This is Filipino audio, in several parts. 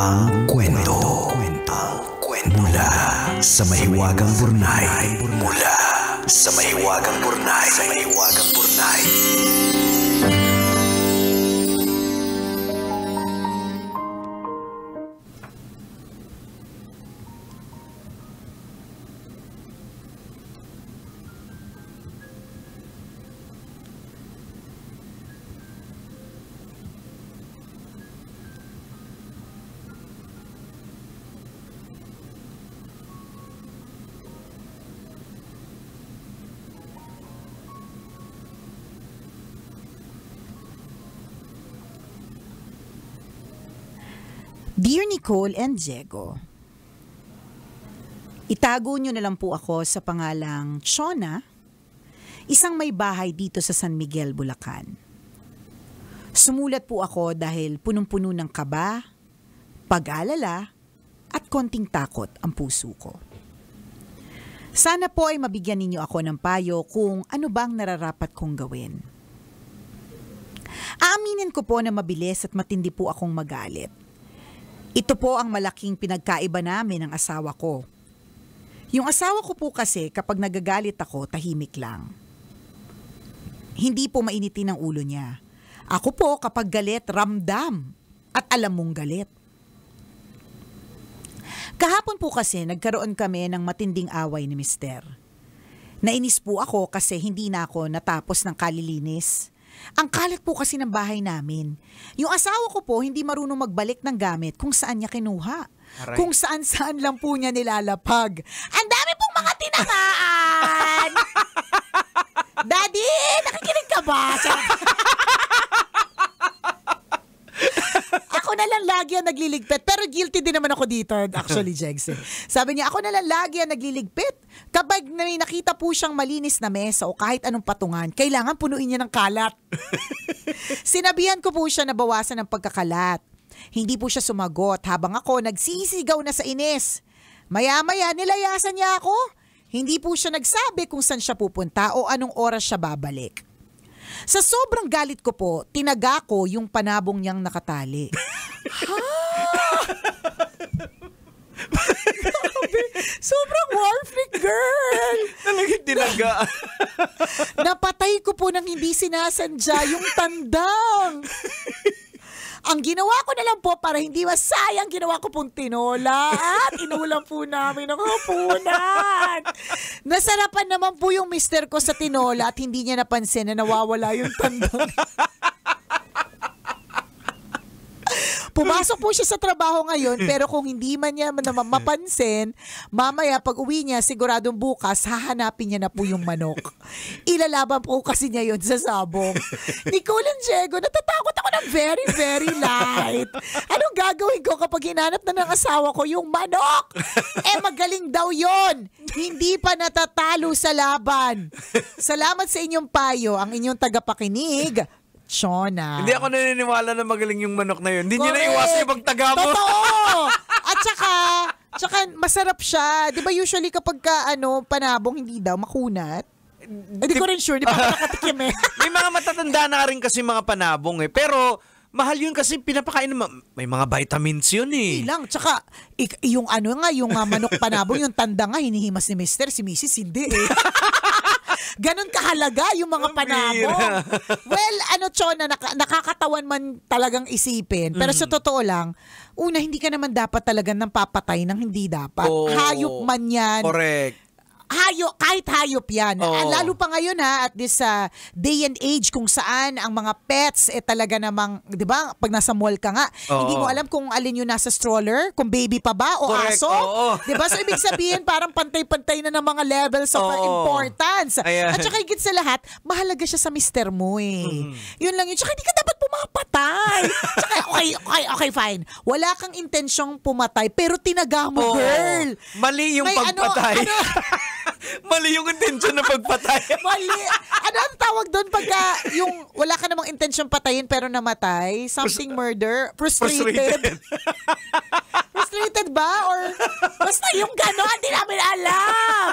Ang kwento. Mula sa mahiwagang Burnay. Mula sa mahiwagang Burnay. Dear Nicole and Diego, itago niyo na lang po ako sa pangalang Chona, isang may bahay dito sa San Miguel, Bulacan. Sumulat po ako dahil punong-puno ng kaba, pag-alala, at konting takot ang puso ko. Sana po ay mabigyan ninyo ako ng payo kung ano bang nararapat kong gawin. Aaminin ko po na mabilis at matindi po akong magalit. Ito po ang malaking pinagkaiba namin ng asawa ko. Yung asawa ko po kasi kapag nagagalit ako, tahimik lang. Hindi po mainitin ang ulo niya. Ako po kapag galit, ramdam at alam mong galit. Kahapon po kasi nagkaroon kami ng matinding away ni Mister. Nainis po ako kasi hindi na ako natapos ng kalilinis. Ang kalat po kasi ng bahay namin. Yung asawa ko po hindi marunong magbalik ng gamit kung saan niya kinuha. Aray. Kung saan-saan lang po niya nilalapag. Ang dami pong mga tinamaan! Daddy, nakikinig ka ba? Ako na lang lagi ang nagliligpit. Pero guilty din naman ako dito, actually, Jegs. Sabi niya, ako na lang lagi ang nagliligpit. Kapag may nakita po siyang malinis na mesa o kahit anong patungan, kailangan punuin niya ng kalat. Sinabihan ko po siya na bawasan ng pagkakalat. Hindi po siya sumagot habang ako nagsisigaw na sa inis. Maya-maya nilayasan niya ako. Hindi po siya nagsabi kung saan siya pupunta o anong oras siya babalik. Sa sobrang galit ko po, tinaga ko yung panabong niyang nakatali. Sobrang war freak, girl! Talagang tinaga. Napatay ko po nang hindi sinasadya yung tandang. Ang ginawa ko na lang po para hindi masayang, ginawa ko pong tinola at inulam po namin ng hapunan. Nasarapan naman po yung mister ko sa tinola at hindi niya napansin na nawawala yung tandang. Pumasok po siya sa trabaho ngayon pero kung hindi man niya mapansin, mamaya pag uwi niya siguradong bukas hahanapin niya na po yung manok. Ilalaban po kasi niya yun sa sabong. Nicole and Diego, natatakot ako ng very, very light. Anong gagawin ko kapag hinanap na ng asawa ko yung manok? Magaling daw yon. Hindi pa natatalo sa laban. Salamat sa inyong payo, ang inyong tagapakinig. Chona. Hindi ako naniniwala na magaling yung manok na yun. Hindi niya naiwasan yung pagtaga mo. Totoo! At saka masarap siya. Di ba usually kapag panabong hindi daw makunat? Hindi ko rin sure. Di pa ako nakatikim eh. May mga matatanda na rin kasi mga panabong eh. Pero mahal yun kasi pinapakain naman. May mga vitamins yun eh. Hindi lang. Tsaka yung yung manok panabong, yung tanda nga hinihimas ni Mister, si Mrs. hindi eh. Ganon kahalaga yung mga panabong. Well, Chona, nakakatawan man talagang isipin. Pero sa totoo lang, una, hindi ka naman dapat talaga nang papatay ng hindi dapat. Hayop man yan. Correct. Kahit hayop yan. Lalo pa ngayon at this day and age kung saan ang mga pets talaga namang, di ba, pag nasa mall ka nga, hindi mo alam kung alin yung nasa stroller, kung baby pa ba o correct. aso. Di ba? So ibig sabihin parang pantay-pantay na ng mga levels of importance. Ayan. At saka higit sa lahat, mahalaga siya sa mister mo eh. Yun lang yun. Tsaka hindi ka dapat pumapatay. Tsaka okay, fine. Wala kang intensyong pumatay pero tinaga mo, girl. Mali yung pagpatay. Mali yung intensyon na pagpatay. Mali. Ano ang tawag doon pagka yung wala ka namang intensyon patayin pero namatay? Something murder? Frustrated. Frustrated ba? Or basta yung gano'n, hindi namin alam.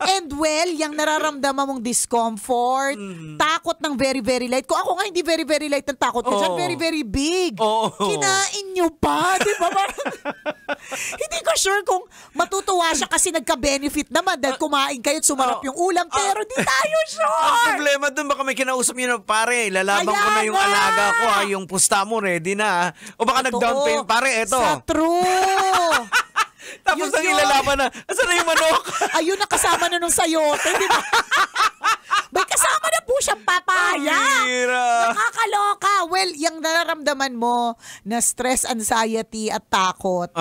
And well, yung nararamdaman mong discomfort, takot ng very, very light. Kung ako nga hindi very, very light ng takot ko dyan, very, very big. Kinain nyo pa, di ba? Hindi ko sure kung matutuwa siya kasi nagka-benefit naman dahil kumain kayo at sumarap yung ulam, pero di tayo sure. Ang problema dun, baka may kinausap niyo na, pare, lalaban ko na yung alaga ko, yung pusta mo, ready na. O baka nag-down payment, pare, eto. Sa true. Tapos nang ilalaban na, asan na yung manok? Ayun, nakasama na nung sayote, di ba? May kasama na po siyang papaya. Nakakaloka. Well, yung nararamdaman mo na stress, anxiety at takot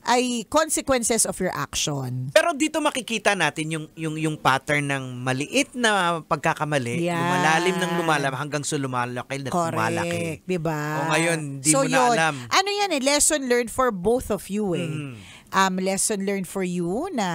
ay consequences of your action. Pero dito makikita natin yung pattern ng maliit na pagkakamali, lumalalim ng lumalam hanggang sa lumalaki na lumalaki. Correct, diba? O ngayon, di mo na alam. Ano yan lesson learned for both of you lesson learned for you na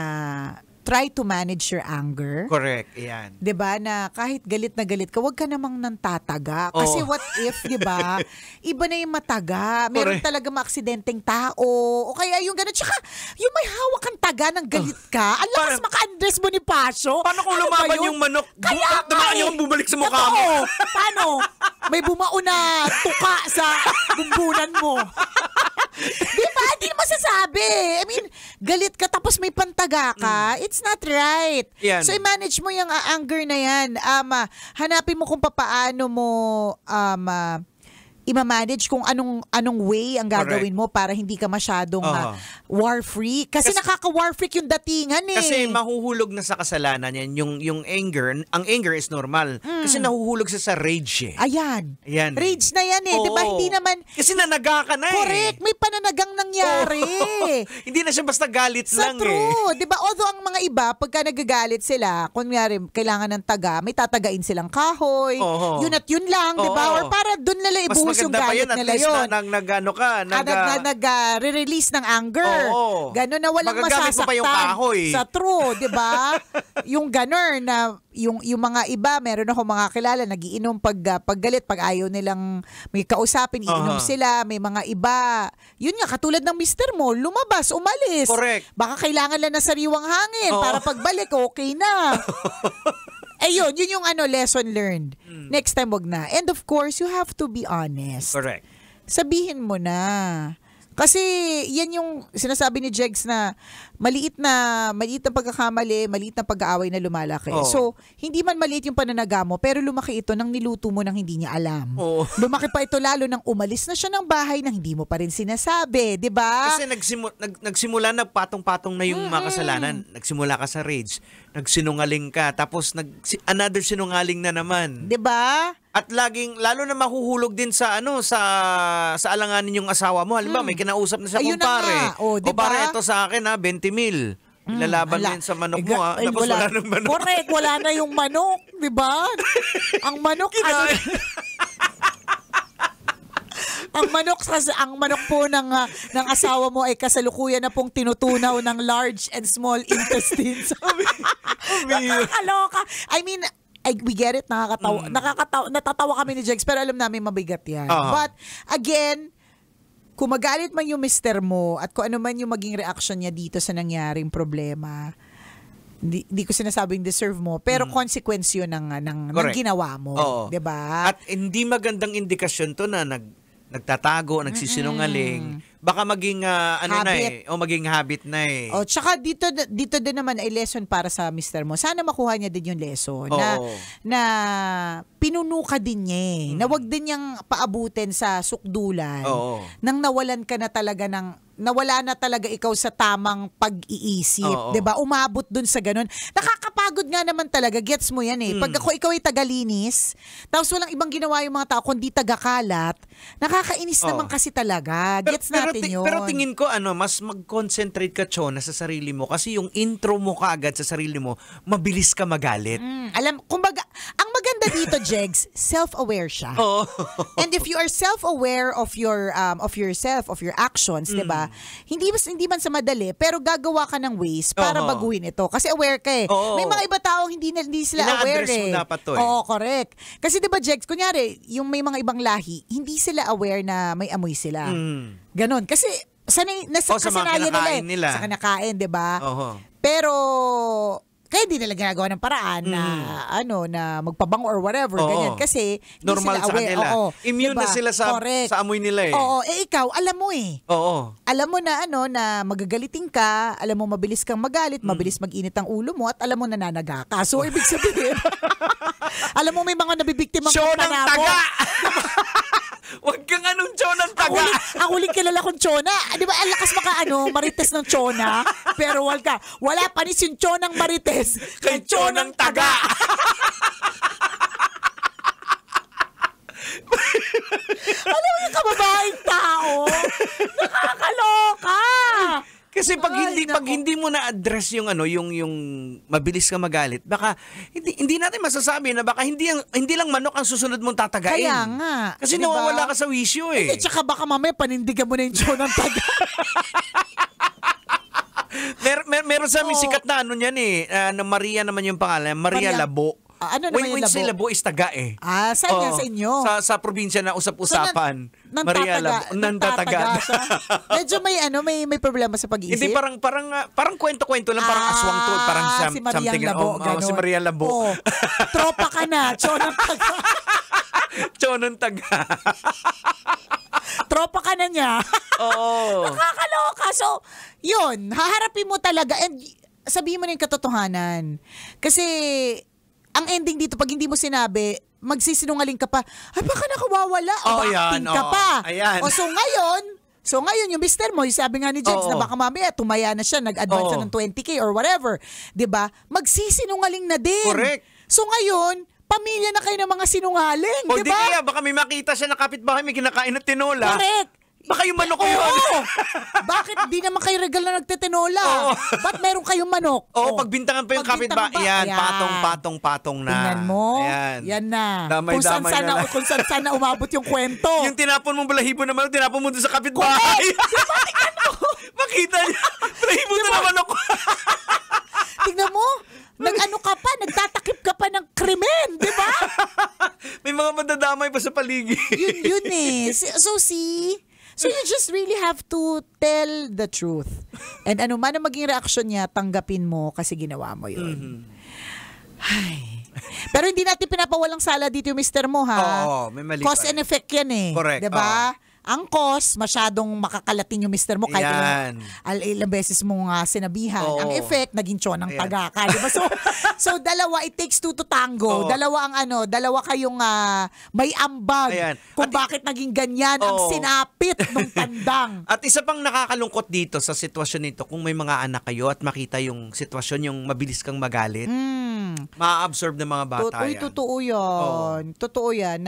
try to manage your anger. Correct, yan. 'Di ba na kahit galit na galit ka, wag ka namang nantataga. Kasi what if, 'di ba? Iba na yung mataga. Meron talaga maaksidenteng tao. O kaya yung gano'n. Tsaka, yung may hawak kang taga ng galit ka, ang lakas maka-Andres Bonifacio. Paano kung lumaban yung manok? Kaya dumaan yung bumalik sa mukha mo. Paano? May bumao na tuka sa bumbunan mo. Di ba? Hindi mo masasabi. I mean, galit ka tapos may pantaga ka. It's not right. Yan. So, i-manage mo yung anger na yan. Hanapin mo kung paano mo i-manage kung anong way ang gagawin mo para hindi ka masyadong war freak. Kasi nakaka-war freak yung datingan eh. Kasi mahuhulog na sa kasalanan yan. Yung anger, ang anger is normal. Kasi nahuhulog sa rage eh. Ayan. Ayan. Rage na yan eh. Diba? Hindi naman... Kasi nanaga ka na eh. Correct. May pananagang nangyari. Hindi na siya basta galit sa lang true. Diba? Although ang mga iba, pagka nagagalit sila, kunyari, kailangan ng taga, may tatagain silang kahoy. Yun at yun lang. Diba? Or para dun nila ibuhos yung galit nila yun. Nag-release ng anger. Gano'n na walang magagamit masasaktan. mo pa yung kahoy. Sa true, di ba? Yung gano'n na yung mga iba, meron ako mga kilala, nagiinom pag galit, pag ayaw nilang may kausapin, iinom sila. May mga iba, yun nga, katulad ng mister mo, lumabas, umalis. Correct. Baka kailangan lang ng sariwang hangin para pagbalik, okay na. Ayun, yun yung lesson learned. Next time, wag na. And of course, you have to be honest. Correct. Sabihin mo na. Kasi yan yung sinasabi ni Jegs na maliit na pagkakamali, maliit na pag-aaway na lumalaki. So, hindi man maliit yung pananaga mo, pero lumaki ito nang niluto mo nang hindi niya alam. Lumaki pa ito lalo nang umalis na siya ng bahay nang hindi mo pa rin sinasabi, di ba? Kasi nagsimula na patong-patong na yung mga kasalanan. Nagsimula ka sa rage, nagsinungaling ka, tapos another sinungaling na naman. Di ba? At lalo na mahuhulog din sa alanganin yung asawa mo. Halimbawa, may kinausap na siya kung pare. Diba? Pare, ito sa akin 20,000. Ilalaban mo sa manok mo tapos wala ng manok. Correct, wala na yung manok, di ba? Ang manok, ang manok po ng asawa mo ay kasalukuyan na pong tinutunaw ng large and small intestines. Nakakaloka. I mean, we get it, nakakatawa. Natatawa kami ni Jegs, pero alam namin mabigat yan. But, again, kung magalit man yung mister mo at kung ano man yung maging reaction niya dito sa nangyaring problema, di ko sinasabing deserve mo, pero consequence yun ng ginawa mo. Diba? At hindi magandang indikasyon to na nagtatago, nagsisinungaling. Baka maging maging habit na eh. Tsaka dito din naman ay lesson para sa mister mo. Sana makuha niya din yung lesson na pinuno ka din niya eh. Na wag din niyang paabutin sa sukdulan. Nang nawala na talaga ikaw sa tamang pag-iisip. 'Di ba? Umabot dun sa ganun. Nakakapagod nga naman talaga. Gets mo yan eh. Pag ikaw ay tagalinis, tapos walang ibang ginawa yung mga tao kundi tagakalat, nakakainis naman kasi talaga. Gets natin yun. Pero tingin ko mas mag-concentrate ka, Chona, sa sarili mo kasi yung intro mo kaagad sa sarili mo, mabilis ka magalit. Kumbaga, ang maganda dito, Jegs, self-aware siya. And if you are self-aware of yourself, of your actions, 'di ba? Hindi man sa madali, pero gagawa ka ng ways para baguhin ito. Kasi aware ka eh. May mga iba tao hindi sila aware eh. Mo dapat to eh. Oo, correct. Kasi 'di ba, Jegs, kunyari, yung may mga ibang lahi, hindi sila aware na may amoy sila. Ganon. Kasi kasanayan nila eh. Sa kinakain, 'di ba? Pero Kaya di nila ginagawa ng paraan na na magpabango or whatever, Oo. ganyan. Kasi hindi Normal sila sa aware. kanila. Oo, Immune na sila sa Correct. amoy nila eh. Oo, ikaw, alam mo eh. Oo. Alam mo na na magagalitin ka, alam mo mabilis kang magalit, mabilis mag-init ang ulo mo, at alam mo nananaga ka. So, ibig sabihin, alam mo may mga nabibiktimang Show ng kumpara mo. taga! Huwag kang anong show ng taga! Ang huling kilala kong Chona. Di ba, ang lakas marites ng Chona. Pero wala pa ni si Chonang marites Kay Chonang taga! Alam mo yung kababaeng tao? Nakakaloka! Kasi pag Ay, hindi mo na-address yung yung mabilis ka magalit, baka hindi natin masasabi na baka hindi lang manok ang susunod mong tatagain. Kaya nga. Kasi Diba? nawawala ka sa wisyo eh. Hindi, tsaka baka mamaya panindigan mo na yung Chonang taga. Meron sa amin sikat na niyan na Maria naman yung pangalan, Maria Maria. Labo. Ano naman yung When say Labo? Labo is taga eh. Saan yan Oo. sa inyo? Sa probinsya na usap-usapan. Maria Labo. Nantataga siya. Medyo may problema sa pag-iisip. Hindi parang kwento-kwento lang, parang aswang to, parang si Maria something. Labo, ganun. Si Maria Labo. Oh, tropa ka na, Chonang taga. Chonang taga. Tropa ka na niya. Oo. Nakakaloka. So, yun, haharapin mo talaga and sabihin mo na yung katotohanan. Kasi, ang ending dito, pag hindi mo sinabi, magsisinungaling ka pa, ay baka nakawawala, o acting ka pa. Ayan. O so ngayon, yung mister mo, yung sabi nga ni Jens, na baka mamaya tumaya na siya, nag-advance na ng 20K or whatever. 'Di ba? Magsisinungaling na din. Correct. So ngayon, pamilya na kayo ng mga sinungaling, O 'di di ba? kaya, baka may makita siya na kapitbahay, may kinakain na tinola. Correct. Baka yung manok ko yun. Oo. Bakit di naman kayo regal na nagtetinola? Oo. Ba't meron kayong manok? Oo, pagbintangan pa yung Pagbintangan kapitbahay. pa. Yan, patong na. Tingnan mo. Ayan. Yan na. Damay-damay na lang. Kung saan na umabot yung kwento. Yung tinapon mong balahibo naman, tinapon mo doon sa kapitbahay. Makita niya, balahibo na naman ako. Tingnan mo. Nag-ano ka pa, nagtatakip ka pa ng krimen, di ba? May mga madadamay pa sa paligid. Yun eh. So you just really have to tell the truth. And ano man ang maging reaksyon niya, tanggapin mo kasi ginawa mo yun. Ay. Pero hindi natin pinapawalang sala dito yung mister mo, ha? Oo, may mali Cause pa and effect yan eh. Correct, Diba? Ang cause, masyadong makakalatin yung mister mo kahit ilang beses mong sinabihan. Oo. Ang effect, naging Chonang Ayan. taga ka. Diba? So dalawa, it takes two to tango. Oo. Dalawa kayong may ambag Ayan. kung At bakit naging ganyan ang Oo. sinapit ng tandang. At isa pang nakakalungkot dito sa sitwasyon nito, kung may mga anak kayo at makita yung sitwasyon, yung mabilis kang magalit, ma-absorb ng mga bata yan. Totoo yan. Totoo yan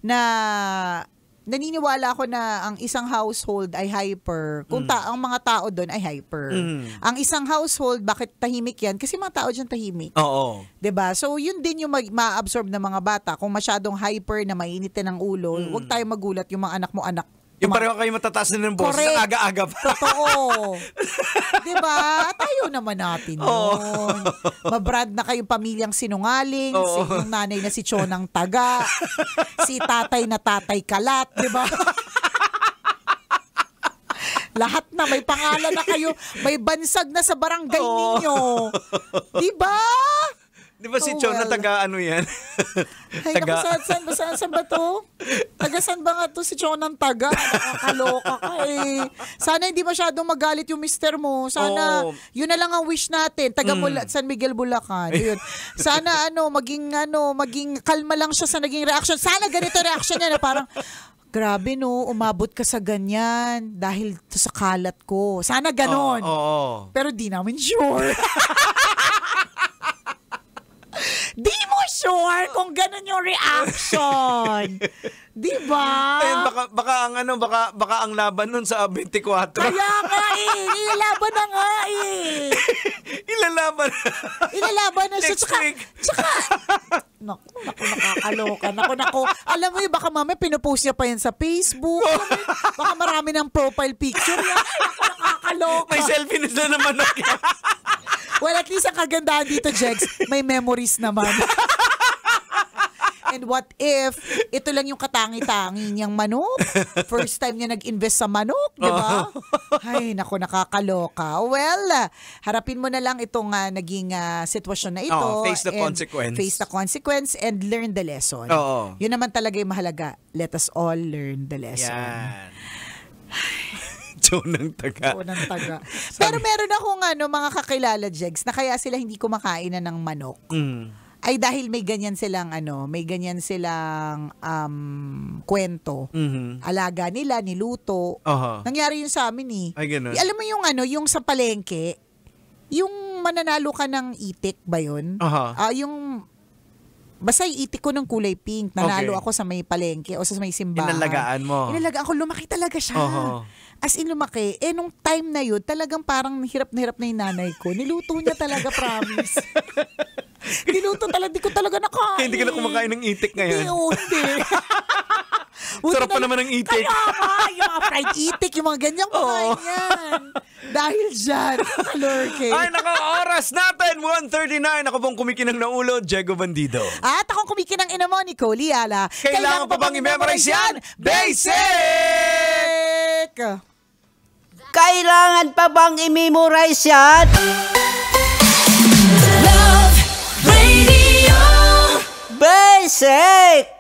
na naniniwala ako na ang isang household ay hyper. Kung ang mga tao doon ay hyper. Ang isang household, bakit tahimik yan? Kasi mga tao dyan tahimik. Oo. 'Di ba? So yun din yung ma-absorb ng mga bata. Kung masyadong hyper na mainitin ng ulo, huwag tayo magulat yung mga anak mo Yung pareho kayo matataas na ng boses, Correct. ang aga-aga pa. Totoo. 'Di ba? Tayo naman natin 'yun. Mabrand na kayong pamilyang sinungaling, yung nanay na si Chonang taga, si tatay na tatay kalat, 'di ba? Lahat na may pangalan na kayo, may bansag na sa barangay ninyo. 'Di ba? Di ba si Chona taga ano yan? Ay, naku, saan ba to? Taga saan ba nga to si Chonang taga? Nakakaloka ka eh. Sana hindi masyadong magalit yung mister mo. Sana, yun na lang ang wish natin. Taga San Miguel, Bulacan. Yun. Sana maging kalma lang siya sa naging reaction. Sana ganito reaction niya na parang, grabe no, umabot ka sa ganyan dahil to sa kalat ko. Sana ganon. Oo. Pero di namin sure. Di mo sure kung ganun yung reaction. Di ba? Ayun, baka ang laban nun sa 24. Kaya nga eh. Ilalaban na nga eh. Ilalaban na siya. Next week. Tsaka, naku, nakakaloka. Naku. Alam mo baka mamaya pinupost niya pa yan sa Facebook. Baka marami ng profile picture yan. Ay, nakakaloka. May selfie na naman ako. Well, at least ang kagandahan dito, Jex, may memories naman. And what if ito lang yung katangi-tangi niyang manok? First time niya nag-invest sa manok, di ba? Ay, naku, nakakaloka. Well, harapin mo na lang itong naging sitwasyon na ito. Face the and consequence. Face the consequence and learn the lesson. Oo. Yun naman talaga yung mahalaga. Let us all learn the lesson. Yan. Ng taga. Oo, ng taga. Pero meron akong mga kakilala, Jegs, na kaya sila hindi kumakain na ng manok. Ay dahil may ganyan silang kwento. Alaga nila, niluto. Nangyari yun sa amin eh. Ay, ganun. Alam mo yung yung sa palengke, yung mananalo ka ng itik ba yun? Yung basta yung itik ko ng kulay pink, nanalo ako sa may palengke o sa may simbahan. Inalagaan mo. Inalagaan ko, lumaki talaga siya. As in lumaki. Nung time na yun, talagang parang hirap na yung nanay ko. Niluto niya talaga, promise. Niluto talaga, di ko talaga nakain. Hindi ka na kumakain ng itik ngayon. Hindi. Sarap pa naman ng itik. Kaya nga, yung mga fried itik, yung mga ganyang kumain yan. Dahil dyan, kalorke. Ay, naka, oras natin, 1:39. Ako pong kumikinang na ulo, Diego Bandido. At akong kumikinang ina mo, Nicole Yala. Kailangan pa bang i-memorize yan? Basic! Kailangan pa bang i-memorize yan? Love Radio. Basic!